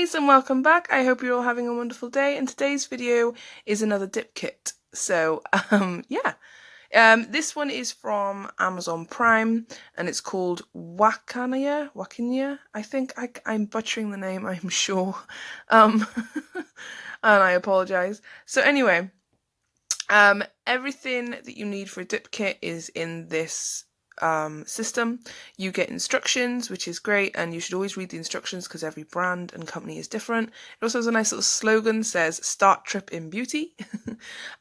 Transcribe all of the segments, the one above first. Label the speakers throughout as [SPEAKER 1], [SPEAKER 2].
[SPEAKER 1] guys, and welcome back. I hope you're all having a wonderful day, and today's video is another dip kit. So this one is from Amazon Prime and it's called Wakaniya. I think I'm butchering the name, I'm sure, and I apologize. So anyway, everything that you need for a dip kit is in this system. You get instructions, which is great, and you should always read the instructions because every brand and company is different. It also has a nice little slogan, says "Start Trip in Beauty."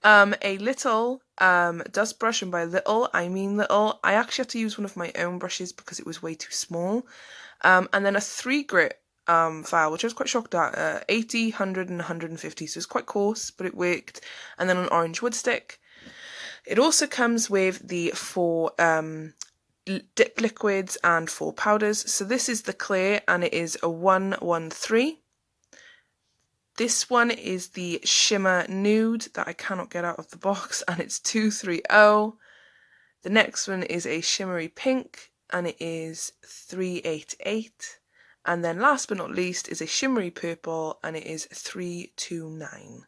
[SPEAKER 1] A little dust brush, and by little I mean little. I actually had to use one of my own brushes because it was way too small. And then a 3 grit file, which I was quite shocked at, 80, 100 and 150, so it's quite coarse, but it worked. And then an orange wood stick. It also comes with the 4 dip liquids and 4 powders. So this is the clear, and it is a 113. This one is the shimmer nude that I cannot get out of the box, and it's 230. The next one is a shimmery pink, and it is 388. And then last but not least is a shimmery purple, and it is 329.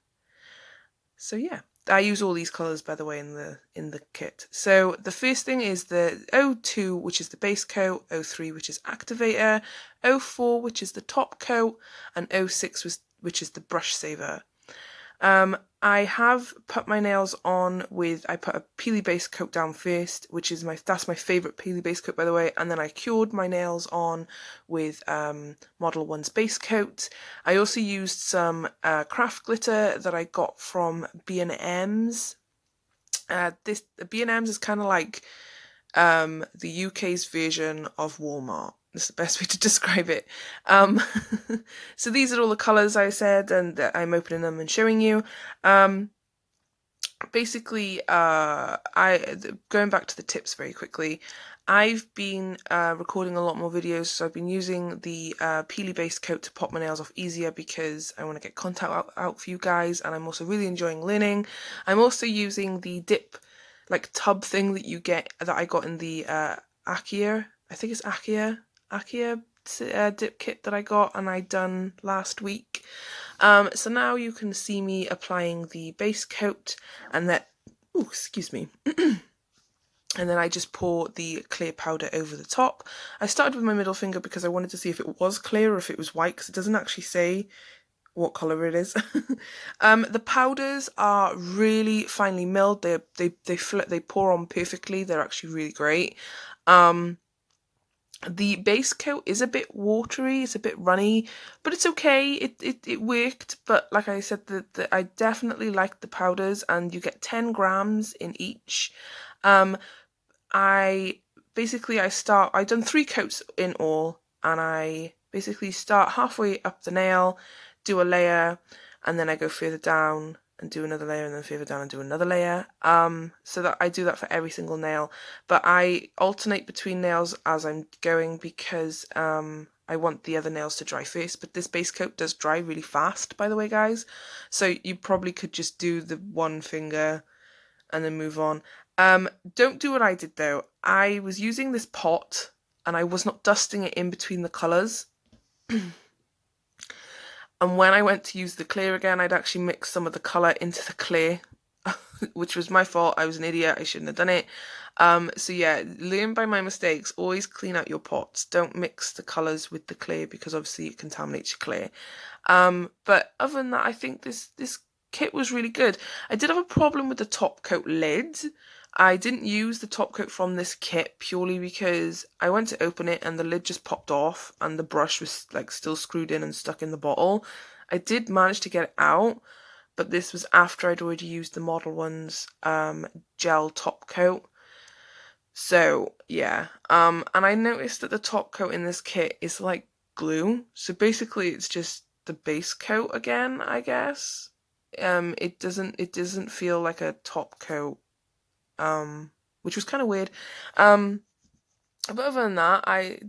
[SPEAKER 1] So yeah, I use all these colours, by the way, in the kit. So the first thing is the 02, which is the base coat, 03, which is activator, 04, which is the top coat, and 06, which is the brush saver. I have put my nails on with, I put a peely base coat down first, which is that's my favourite peely base coat, by the way, and then I cured my nails on with Model 1's base coat. I also used some craft glitter that I got from B&M's. B&M's is kind of like the UK's version of Walmart. That's the best way to describe it. So these are all the colours I said, and I'm opening them and showing you. Basically, going back to the tips very quickly, I've been recording a lot more videos, so I've been using the peely base coat to pop my nails off easier because I want to get content out for you guys, and I'm also really enjoying learning. I'm also using the dip tub thing that you get, that I got in the Akira, I think it's Akira dip kit that I got and I done last week. So now you can see me applying the base coat, and that, oh excuse me, and then I just pour the clear powder over the top. I started with my middle finger because I wanted to see if it was clear or if it was white, because it doesn't actually say what colour it is. The powders are really finely milled. They pour on perfectly. They're actually really great. The base coat is a bit watery, it's a bit runny, but it's okay, it worked. But like I said, I definitely liked the powders, and you get 10 grams in each. I've done 3 coats in all, and I basically start halfway up the nail, do a layer, and then I go further down and do another layer, and then further down and do another layer. So that I do that for every single nail, but I alternate between nails as I'm going because I want the other nails to dry first. But this base coat does dry really fast, by the way, guys, so you probably could just do the 1 finger and then move on. Don't do what I did though. I was using this pot and I was not dusting it in between the colours. And when I went to use the clear again, I'd actually mixed some of the colour into the clear, which was my fault. I was an idiot. I shouldn't have done it. So yeah, learn by my mistakes. Always clean out your pots. Don't mix the colours with the clear because obviously it contaminates your clear. But other than that, I think this kit was really good. I did have a problem with the top coat lid. I didn't use the top coat from this kit purely because I went to open it and the lid just popped off and the brush was still screwed in and stuck in the bottle. I did manage to get it out, but this was after I'd already used the Model 1's gel top coat. So yeah, and I noticed that the top coat in this kit is like glue. So basically it's just the base coat again, I guess. It doesn't feel like a top coat. Which was kind of weird. But other than that, I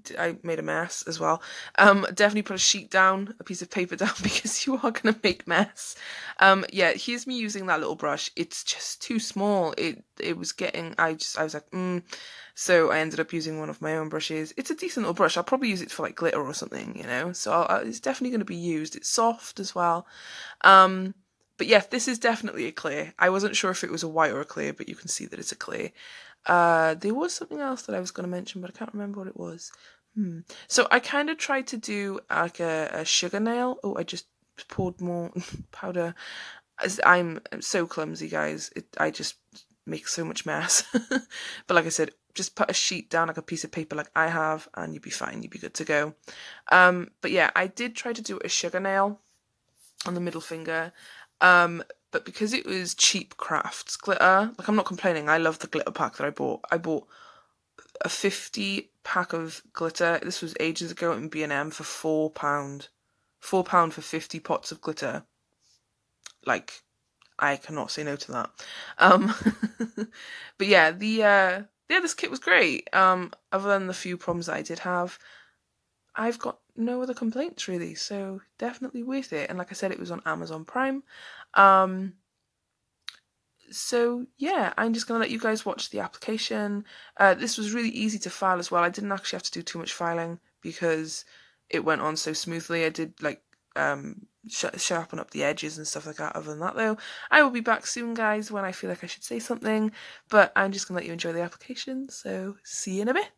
[SPEAKER 1] made a mess as well. Definitely put a sheet down, a piece of paper down, because you are going to make mess. Yeah, here's me using that little brush. It's just too small. It was getting, I was like, So I ended up using one of my own brushes. It's a decent little brush. I'll probably use it for like glitter or something, you know, so it's definitely going to be used. It's soft as well. But yeah, this is definitely a clear. I wasn't sure if it was a white or a clear, but you can see that it's a clear. There was something else that I was going to mention, but I can't remember what it was. So I kind of tried to do like a sugar nail. Oh, I just poured more powder. As I'm so clumsy, guys. I just make so much mess. But like I said, just put a sheet down, like a piece of paper like I have, and you'd be fine. You'd be good to go. But yeah, I did try to do a sugar nail on the middle finger. But because it was cheap crafts glitter, like I'm not complaining. I love the glitter pack that I bought. I bought a 50 pack of glitter. This was ages ago in B&M for £4. £4 for 50 pots of glitter. Like, I cannot say no to that. But yeah, this kit was great. Other than the few problems that I did have, I've got no other complaints really, so definitely worth it. And like I said, it was on Amazon Prime. So yeah, I'm just going to let you guys watch the application. This was really easy to file as well. I didn't actually have to do too much filing because it went on so smoothly. I did like sharpen up the edges and stuff like that. Other than that though, I will be back soon, guys, when I feel like I should say something, but I'm just going to let you enjoy the application, so see you in a bit.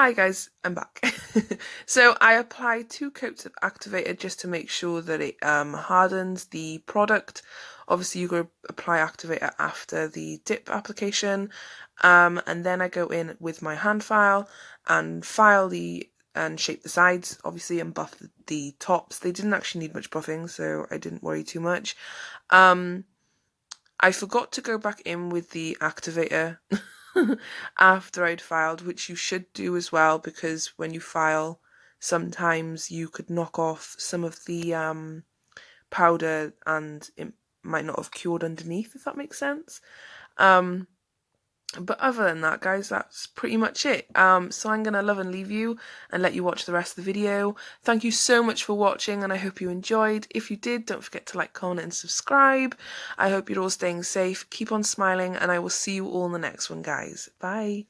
[SPEAKER 1] Hi guys, I'm back. So I apply 2 coats of activator just to make sure that it hardens the product. Obviously you go apply activator after the dip application, and then I go in with my hand file and shape the sides, obviously, and buff the tops. They didn't actually need much buffing, so I didn't worry too much. I forgot to go back in with the activator after I'd filed, which you should do as well, because when you file, sometimes you could knock off some of the powder and it might not have cured underneath, if that makes sense. But other than that, guys, that's pretty much it. So I'm going to love and leave you and let you watch the rest of the video. Thank you so much for watching, and I hope you enjoyed. If you did, don't forget to like, comment and subscribe. I hope you're all staying safe. Keep on smiling, and I will see you all in the next one, guys. Bye.